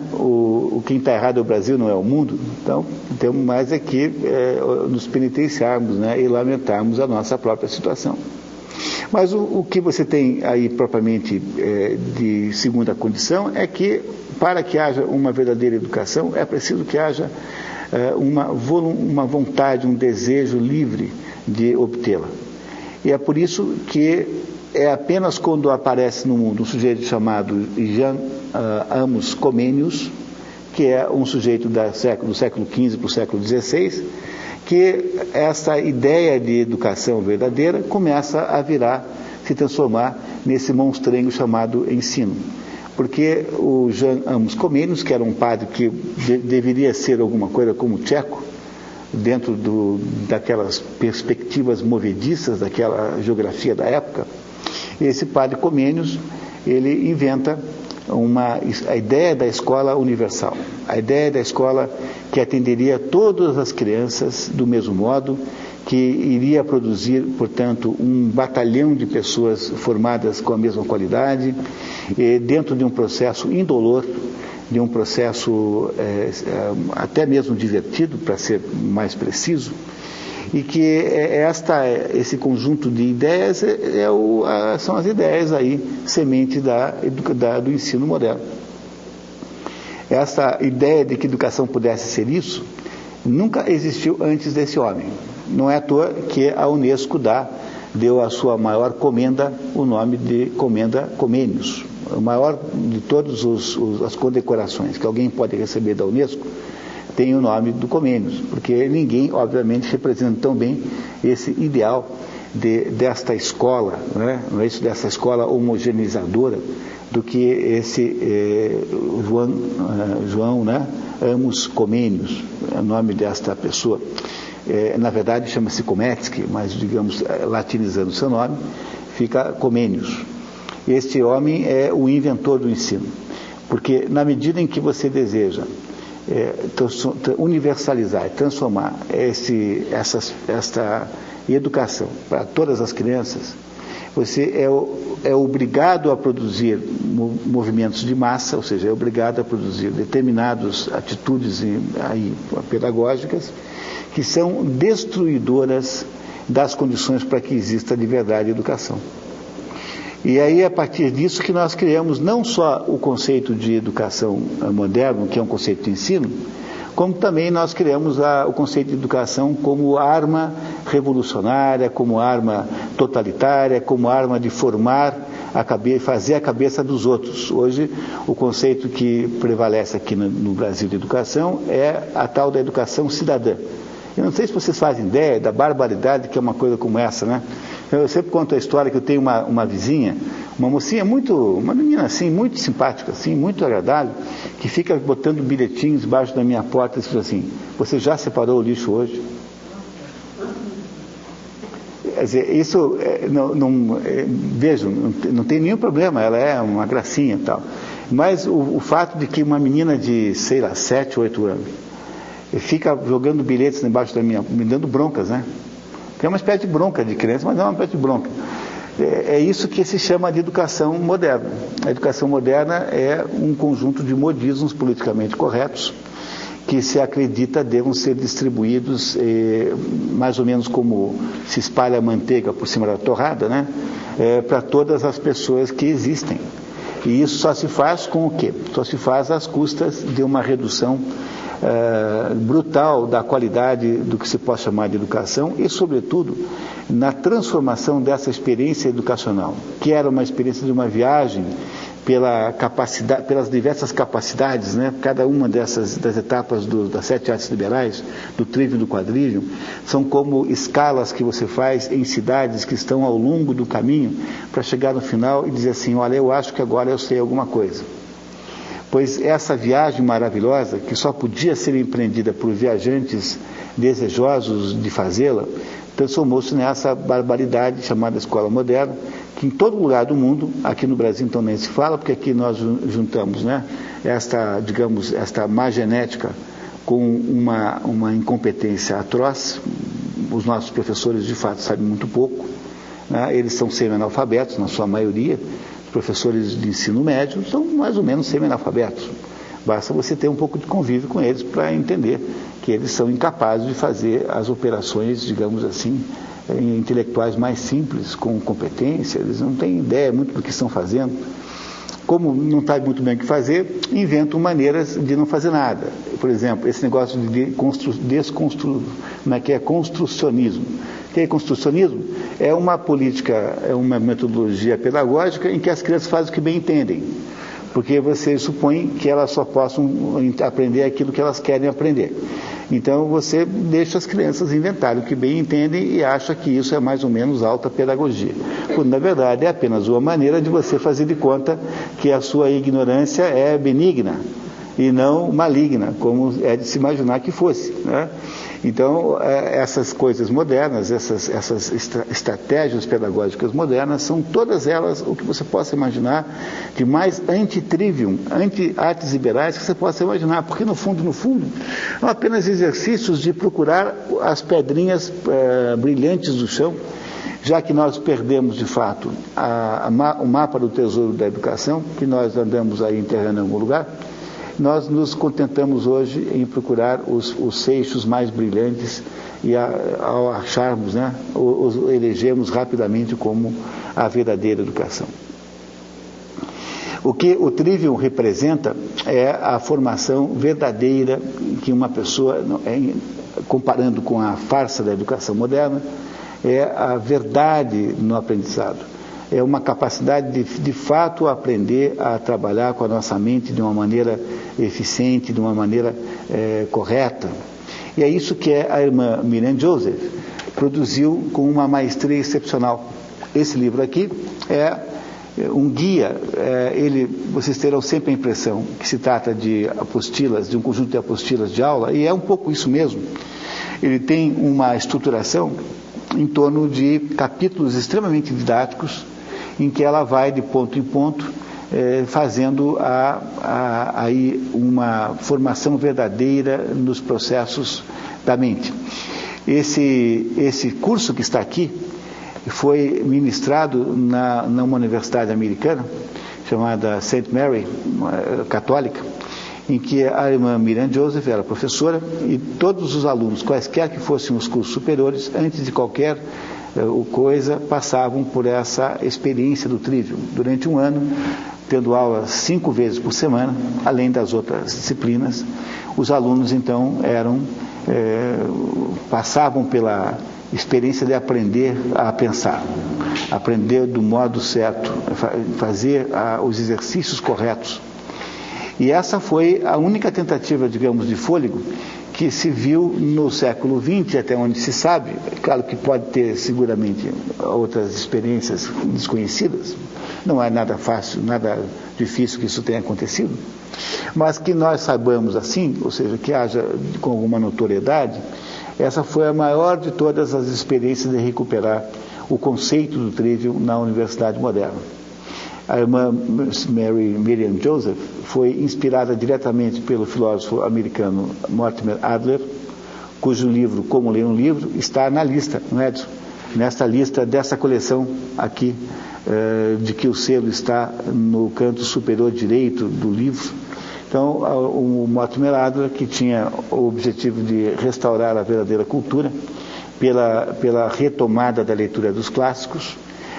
Quem está errado é o Brasil, não é o mundo. Então, temos mais aqui nos penitenciarmos, né? E lamentarmos a nossa própria situação. Mas o que você tem aí propriamente de segunda condição é que, para que haja uma verdadeira educação, é preciso que haja uma vontade, um desejo livre de obtê-la. E é por isso que é apenas quando aparece no mundo um sujeito chamado Jan Amos Comenius, que é um sujeito do século XV para o século XVI, que essa ideia de educação verdadeira começa a se transformar nesse monstrengo chamado ensino. Porque o Jan Amos Comenius, que era um padre que deveria ser alguma coisa como tcheco, dentro daquelas perspectivas movediças daquela geografia da época, esse padre Comenius, ele inventa a ideia da escola universal, a ideia da escola que atenderia todas as crianças do mesmo modo, que iria produzir, portanto, um batalhão de pessoas formadas com a mesma qualidade, dentro de um processo indolor, de um processo até mesmo divertido, para ser mais preciso, e que esse conjunto de ideias são as ideias aí, semente do ensino moderno. Essa ideia de que educação pudesse ser isso, nunca existiu antes desse homem. Não é à toa que a Unesco deu à sua maior comenda o nome de Comenda Comenius. O maior de todas as condecorações que alguém pode receber da Unesco tem o nome do Comenius, porque ninguém, obviamente, representa tão bem esse ideal desta escola, né? Não é isso, dessa escola homogeneizadora, do que esse João, né? Amos Comenius, é o nome desta pessoa. Na verdade chama-se Cometsky, mas digamos, latinizando seu nome, fica Comenius. Este homem é o inventor do ensino, porque na medida em que você deseja universalizar e transformar esta educação para todas as crianças, você é obrigado a produzir movimentos de massa, ou seja, é obrigado a produzir determinadas atitudes pedagógicas que são destruidoras das condições para que exista de verdade educação. E aí, a partir disso, que nós criamos não só o conceito de educação moderna, que é um conceito de ensino, como também nós criamos o conceito de educação como arma revolucionária, como arma totalitária, como arma de formar a cabeça, fazer a cabeça dos outros. Hoje, o conceito que prevalece aqui no Brasil de educação é a tal da educação cidadã. Eu não sei se vocês fazem ideia da barbaridade que é uma coisa como essa, né? Eu sempre conto a história que eu tenho uma vizinha, uma mocinha uma menina assim, muito simpática, assim, muito agradável, que fica botando bilhetinhos embaixo da minha porta e diz assim: você já separou o lixo hoje? Quer dizer, isso, vejam, não tem nenhum problema, ela é uma gracinha e tal. Mas o fato de que uma menina de, sei lá, 7, 8 anos, fica jogando bilhetes embaixo da minha, me dando broncas, né? É uma espécie de bronca de criança, mas não é uma espécie de bronca. É isso que se chama de educação moderna. A educação moderna é um conjunto de modismos politicamente corretos que se acredita devam ser distribuídos mais ou menos como se espalha a manteiga por cima da torrada, né? Para todas as pessoas que existem. E isso só se faz com o quê? Só se faz às custas de uma redução brutal da qualidade do que se pode chamar de educação e, sobretudo, na transformação dessa experiência educacional, que era uma experiência de uma viagem pelas diversas capacidades, né? Cada uma das etapas das 7 artes liberais, do trivium e do quadrivium, são como escalas que você faz em cidades que estão ao longo do caminho para chegar no final e dizer assim: olha, eu acho que agora eu sei alguma coisa. Pois essa viagem maravilhosa, que só podia ser empreendida por viajantes desejosos de fazê-la, transformou-se nessa barbaridade chamada escola moderna, que em todo lugar do mundo, aqui no Brasil então nem se fala, porque aqui nós juntamos, né, esta má genética com uma incompetência atroz. Os nossos professores de fato sabem muito pouco, né? Eles são semi-analfabetos na sua maioria. Professores de ensino médio são mais ou menos semi-analfabetos. Basta você ter um pouco de convívio com eles para entender que eles são incapazes de fazer as operações, digamos assim, intelectuais mais simples, com competência. Eles não têm ideia muito do que estão fazendo. Como não sabem muito bem o que fazer, inventam maneiras de não fazer nada. Por exemplo, esse negócio de construcionismo. O que é construcionismo? É uma política, é uma metodologia pedagógica em que as crianças fazem o que bem entendem, porque você supõe que elas só possam aprender aquilo que elas querem aprender. Então você deixa as crianças inventarem o que bem entendem e acha que isso é mais ou menos alta pedagogia, quando na verdade é apenas uma maneira de você fazer de conta que a sua ignorância é benigna e não maligna, como é de se imaginar que fosse, né? Então, essas coisas modernas, essas estratégias pedagógicas modernas, são todas elas o que você possa imaginar de mais anti-trivium, anti-artes liberais que você possa imaginar, porque no fundo, são apenas exercícios de procurar as pedrinhas brilhantes do chão, já que nós perdemos de fato o mapa do tesouro da educação, que nós andamos aí enterrando em algum lugar. Nós nos contentamos hoje em procurar os seixos mais brilhantes e ao acharmos, né, os elegemos rapidamente como a verdadeira educação. O que o trivium representa é a formação verdadeira que uma pessoa, comparando com a farsa da educação moderna, é a verdade no aprendizado. É uma capacidade de fato aprender a trabalhar com a nossa mente de uma maneira eficiente, de uma maneira correta. E é isso que a irmã Miriam Joseph produziu com uma maestria excepcional. Esse livro aqui é um guia, vocês terão sempre a impressão que se trata de apostilas, de um conjunto de apostilas de aula, e é um pouco isso mesmo. Ele tem uma estruturação em torno de capítulos extremamente didáticos, em que ela vai de ponto em ponto fazendo aí uma formação verdadeira nos processos da mente. Esse curso que está aqui foi ministrado numa universidade americana chamada St. Mary, católica, em que a irmã Miriam Joseph era professora e todos os alunos, quaisquer que fossem os cursos superiores, antes de qualquer passavam por essa experiência do Trivium. Durante um ano, tendo aulas 5 vezes por semana, além das outras disciplinas, os alunos então passavam pela experiência de aprender a pensar, aprender do modo certo, fazer os exercícios corretos. E essa foi a única tentativa, digamos, de fôlego que se viu no século XX, até onde se sabe. Claro que pode ter seguramente outras experiências desconhecidas, não é nada fácil, nada difícil que isso tenha acontecido, mas que nós saibamos assim, ou seja, que haja com alguma notoriedade, essa foi a maior de todas as experiências de recuperar o conceito do Trivium na Universidade Moderna. A irmã Mary Miriam Joseph foi inspirada diretamente pelo filósofo americano Mortimer Adler, cujo livro, Como Ler um Livro, está na lista, não é, Edson? Nesta lista dessa coleção aqui, de que o selo está no canto superior direito do livro. Então, o Mortimer Adler, que tinha o objetivo de restaurar a verdadeira cultura pela retomada da leitura dos clássicos,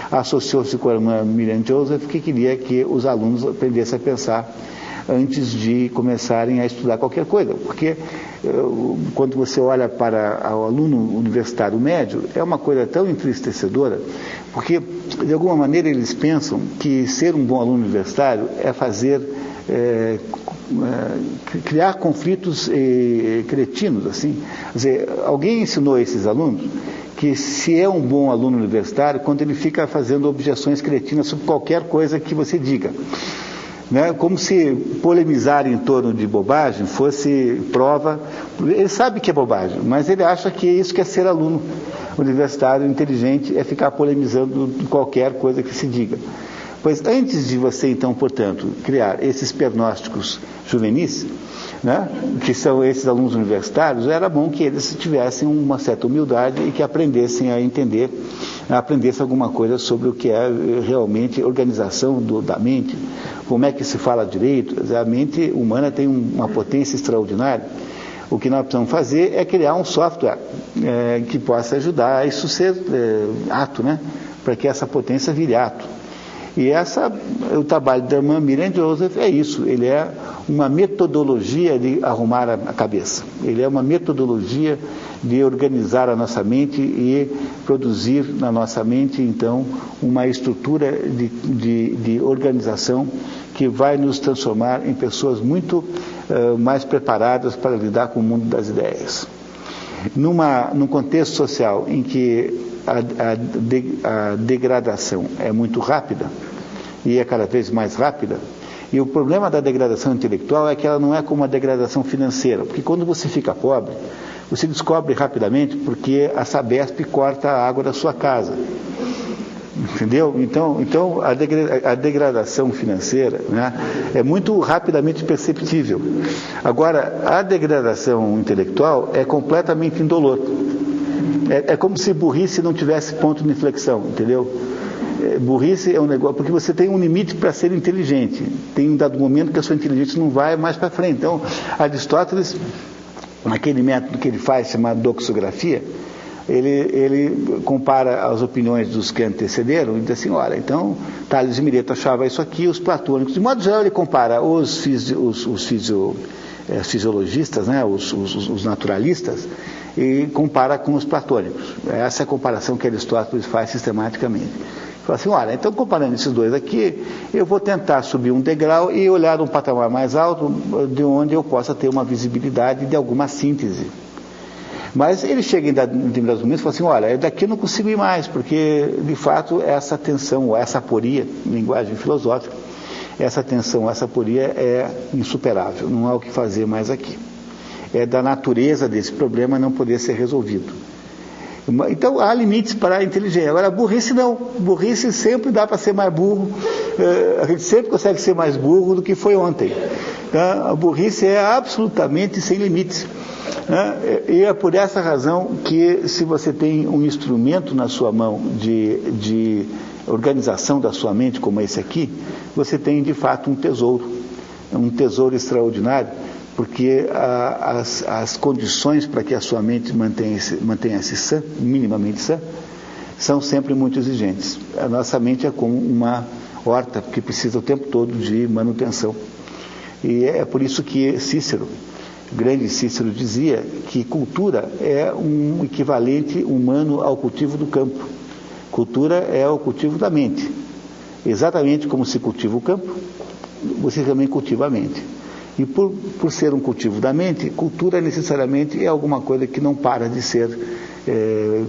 associou-se com a irmã Miriam Joseph, que queria que os alunos aprendessem a pensar antes de começarem a estudar qualquer coisa, porque quando você olha para o aluno universitário médio, é uma coisa tão entristecedora, porque de alguma maneira eles pensam que ser um bom aluno universitário é criar conflitos cretinos, assim. Quer dizer, alguém ensinou a esses alunos que se é um bom aluno universitário, quando ele fica fazendo objeções cretinas sobre qualquer coisa que você diga, né? Como se polemizar em torno de bobagem fosse prova. Ele sabe que é bobagem, mas ele acha que isso que é ser aluno universitário inteligente, é ficar polemizando de qualquer coisa que se diga. Pois antes de você, então, portanto, criar esses pernósticos juvenis, né, que são esses alunos universitários, era bom que eles tivessem uma certa humildade e que aprendessem a entender, aprendessem alguma coisa sobre o que é realmente organização da mente, como é que se fala direito. A mente humana tem uma potência extraordinária. O que nós precisamos fazer é criar um software que possa ajudar a isso ser ato, né, para que essa potência vire ato. E o trabalho da irmã Miriam Joseph é isso, ele é uma metodologia de arrumar a cabeça, ele é uma metodologia de organizar a nossa mente e produzir na nossa mente, então, uma estrutura de organização que vai nos transformar em pessoas muito mais preparadas para lidar com o mundo das ideias. Num contexto social em que a degradação é muito rápida e é cada vez mais rápida, e o problema da degradação intelectual é que ela não é como a degradação financeira, porque quando você fica pobre, você descobre rapidamente porque a Sabesp corta a água da sua casa, entendeu? Então a degradação financeira, né, é muito rapidamente perceptível. Agora, a degradação intelectual é completamente indolor. É como se burrice não tivesse ponto de inflexão, entendeu? Burrice é um negócio, porque você tem um limite para ser inteligente. Tem um dado momento que a sua inteligência não vai mais para frente. Então, Aristóteles, naquele método que ele faz, chamado doxografia, ele compara as opiniões dos que antecederam e diz assim, olha, então, Tales de Mileto achava isso aqui, os platônicos. De modo geral, ele compara os fisiologistas, né, os naturalistas, e compara com os platônicos. Essa é a comparação que Aristóteles faz sistematicamente. Fala assim, olha, então comparando esses dois aqui, eu vou tentar subir um degrau e olhar um patamar mais alto, de onde eu possa ter uma visibilidade de alguma síntese. Mas ele chega em determinados momentos e fala assim, olha, daqui eu não consigo ir mais, porque de fato essa tensão, ou essa aporia, em linguagem filosófica, essa tensão, essa aporia é insuperável, não há o que fazer mais aqui. É da natureza desse problema não poder ser resolvido. Então há limites para a inteligência. Agora a burrice não, burrice sempre dá para ser mais burro, a gente sempre consegue ser mais burro do que foi ontem. A burrice é absolutamente sem limites. E é por essa razão que, se você tem um instrumento na sua mão de organização da sua mente, como esse aqui, você tem de fato um tesouro extraordinário, porque as condições para que a sua mente mantenha-se sã, minimamente sã, são sempre muito exigentes. A nossa mente é como uma horta que precisa o tempo todo de manutenção. E é por isso que Cícero, o grande Cícero, dizia que cultura é um equivalente humano ao cultivo do campo. Cultura é o cultivo da mente. Exatamente como se cultiva o campo, você também cultiva a mente. E por ser um cultivo da mente, cultura necessariamente é alguma coisa que não para de ser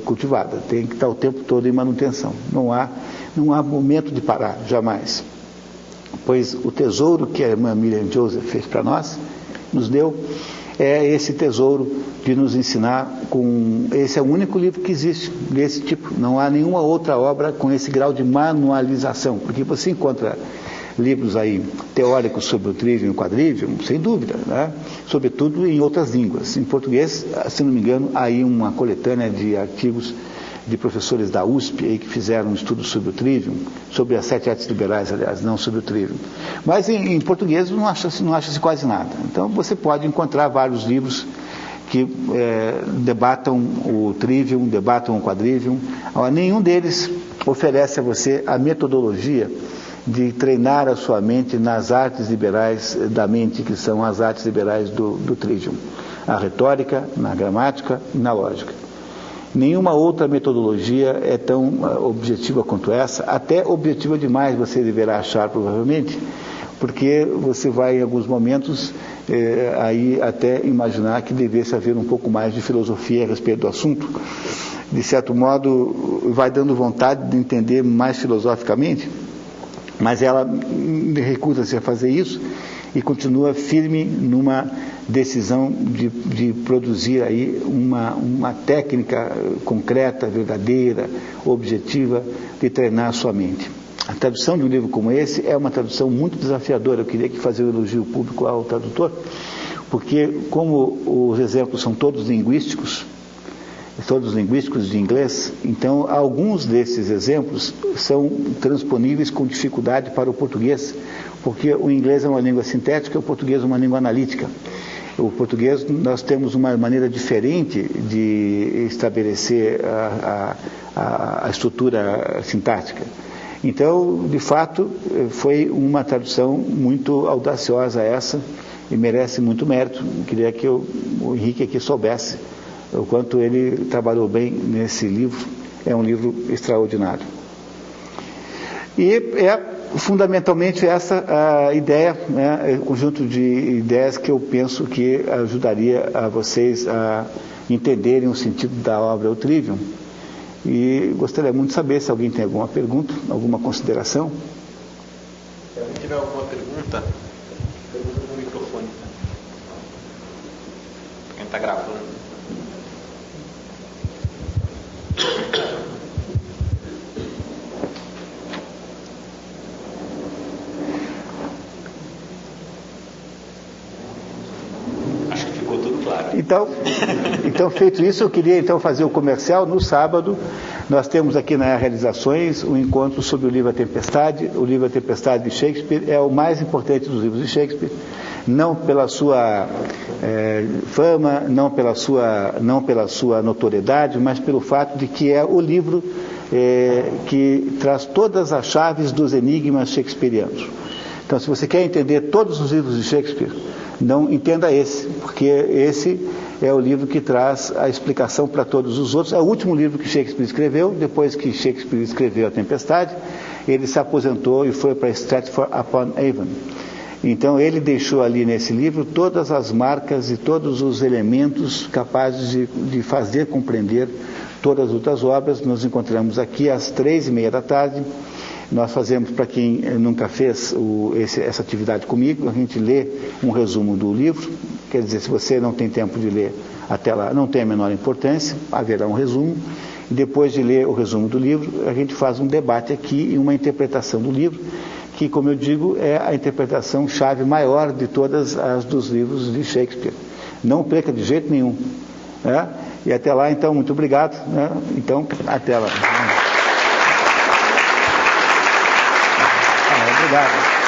cultivada. Tem que estar o tempo todo em manutenção. Não há momento de parar, jamais. Pois o tesouro que a irmã Miriam Joseph fez para nós, nos deu, é esse tesouro de nos ensinar esse é o único livro que existe desse tipo. Não há nenhuma outra obra com esse grau de manualização, porque você encontra livros aí teóricos sobre o trivium e o quadrivium, sem dúvida, né? Sobretudo em outras línguas. Em português, se não me engano, há aí uma coletânea de artigos de professores da USP aí, que fizeram um estudo sobre o trivium, sobre as 7 artes liberais, aliás, não sobre o trivium. Mas em português não acha-se quase nada. Então você pode encontrar vários livros que debatam o trivium, debatam o quadrivium. Nenhum deles oferece a você a metodologia de treinar a sua mente nas artes liberais da mente, que são as artes liberais do trivium. A retórica, na gramática e na lógica. Nenhuma outra metodologia é tão objetiva quanto essa, até objetiva demais você deverá achar, provavelmente, porque você vai, em alguns momentos, aí até imaginar que devesse haver um pouco mais de filosofia a respeito do assunto. De certo modo, vai dando vontade de entender mais filosoficamente, mas ela recusa-se a fazer isso e continua firme numa decisão de produzir aí uma técnica concreta, verdadeira, objetiva de treinar a sua mente. A tradução de um livro como esse é uma tradução muito desafiadora. Eu queria que fazer um elogio público ao tradutor, porque como os exemplos são todos linguísticos de inglês, então alguns desses exemplos são transponíveis com dificuldade para o português, porque o inglês é uma língua sintética, o português é uma língua analítica. O português, nós temos uma maneira diferente de estabelecer a estrutura sintática. Então, de fato, foi uma tradução muito audaciosa essa e merece muito mérito. Eu queria que o Henrique aqui soubesse o quanto ele trabalhou bem nesse livro. É um livro extraordinário. E fundamentalmente essa a ideia, né, o conjunto de ideias que eu penso que ajudaria a vocês a entenderem o sentido da obra O Trivium. E gostaria muito de saber se alguém tem alguma pergunta, alguma consideração. Se alguém tiver alguma pergunta no microfone. Quem está gravando. Acho que ficou tudo claro. Então, feito isso, eu queria então fazer o comercial. No sábado, nós temos aqui na Realizações um encontro sobre o livro A Tempestade. O livro A Tempestade de Shakespeare é o mais importante dos livros de Shakespeare, não pela sua fama, não pela sua notoriedade, mas pelo fato de que é o livro que traz todas as chaves dos enigmas shakespearianos. Então, se você quer entender todos os livros de Shakespeare, não entenda esse, porque esse é o livro que traz a explicação para todos os outros. É o último livro que Shakespeare escreveu. Depois que Shakespeare escreveu A Tempestade, ele se aposentou e foi para Stratford-upon-Avon. Então ele deixou ali nesse livro todas as marcas e todos os elementos capazes de fazer compreender todas as outras obras. Nos encontramos aqui às 3:30 da tarde. Nós fazemos, para quem nunca fez essa atividade comigo, a gente lê um resumo do livro. Quer dizer, se você não tem tempo de ler até lá, não tem a menor importância, haverá um resumo. E depois de ler o resumo do livro, a gente faz um debate aqui e uma interpretação do livro, que, como eu digo, é a interpretação chave maior de todas as dos livros de Shakespeare. Não perca de jeito nenhum. Né? E até lá, então, muito obrigado. Né? Então, até lá. Obrigado.